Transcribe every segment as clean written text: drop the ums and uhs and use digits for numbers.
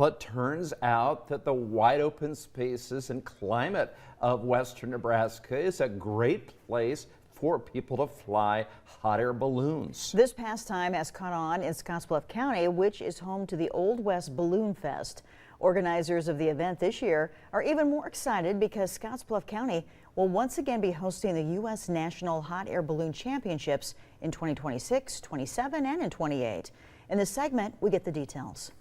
Well, it turns out that the wide open spaces and climate of western Nebraska is a great place for people to fly hot air balloons. This pastime has caught on in Scotts Bluff County, which is home to the Old West Balloon Fest. Organizers of the event this year are even more excited because Scotts Bluff County will once again be hosting the U.S. National Hot Air Balloon Championships in 2026, 27, and in 28. In this segment, we get the details.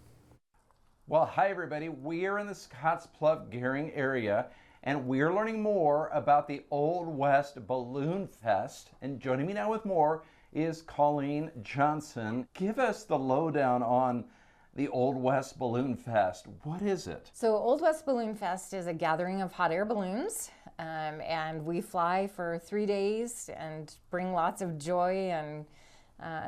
Well, hi everybody. We are in the Scotts Bluff Gehring area and we're learning more about the Old West Balloon Fest. And joining me now with more is Colleen Johnson. Give us the lowdown on the Old West Balloon Fest. What is it? So Old West Balloon Fest is a gathering of hot air balloons, and we fly for 3 days and bring lots of joy and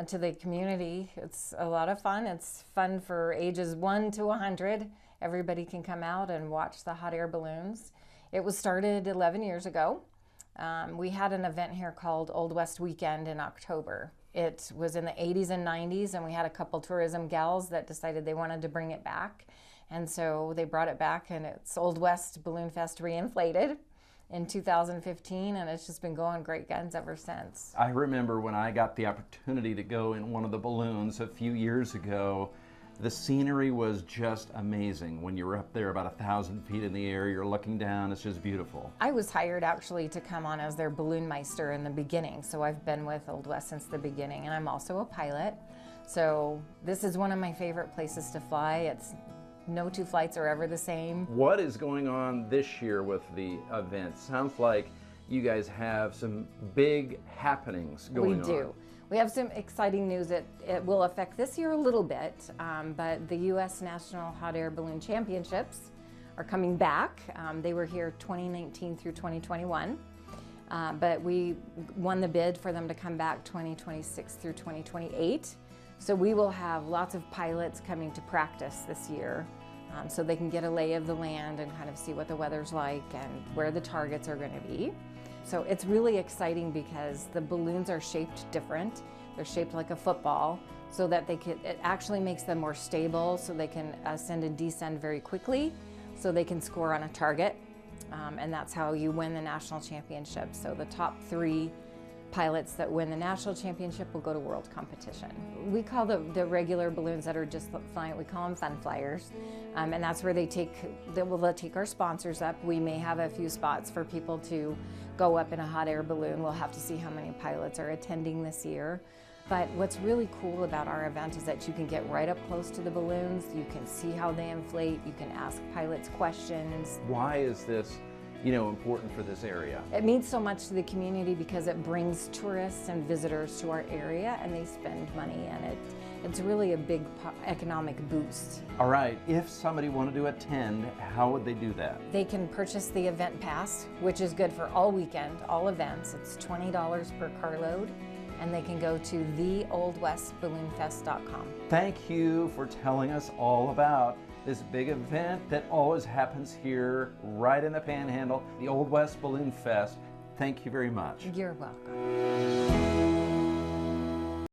to the community. It's a lot of fun. It's fun for ages 1 to 100. Everybody can come out and watch the hot air balloons. It was started 11 years ago. We had an event here called Old West Weekend in October. It was in the 80s and 90s, and we had a couple tourism gals that decided they wanted to bring it back. And so they brought it back, and it's Old West Balloon Fest reinflated in 2015, and it's just been going great guns ever since. I remember when I got the opportunity to go in one of the balloons a few years ago. The scenery was just amazing. When you're up there about 1,000 feet in the air, you're looking down, it's just beautiful. I was hired actually to come on as their balloon meister in the beginning, so I've been with Old West since the beginning, and I'm also a pilot. So this is one of my favorite places to fly. No two flights are ever the same. What is going on this year with the event? Sounds like you guys have some big happenings going on. We do. We have some exciting news. It will affect this year a little bit, but the U.S. National Hot Air Balloon Championships are coming back. They were here 2019 through 2021, but we won the bid for them to come back 2026 through 2028. So we will have lots of pilots coming to practice this year, so they can get a lay of the land and kind of see what the weather's like and where the targets are going to be. So it's really exciting because the balloons are shaped different. They're shaped like a football so that it actually makes them more stable, so they can ascend and descend very quickly, so they can score on a target. And that's how you win the national championship. So the top 3 pilots that win the national championship will go to world competition. We call the regular balloons that are just flying, we call them fun flyers. And that's where they'll take our sponsors up. We may have a few spots for people to go up in a hot air balloon. We'll have to see how many pilots are attending this year. But what's really cool about our event is that you can get right up close to the balloons. You can see how they inflate. You can ask pilots questions. Why is this important for this area? It means so much to the community because it brings tourists and visitors to our area, and they spend money, and it's really a big economic boost. All right, if somebody wanted to attend, how would they do that? They can purchase the event pass, which is good for all weekend, all events. It's $20 per carload, and they can go to theoldwestballoonfest.com. Thank you for telling us all about this big event that always happens here right in the Panhandle, the Old West Balloon Fest. Thank you very much. You're welcome.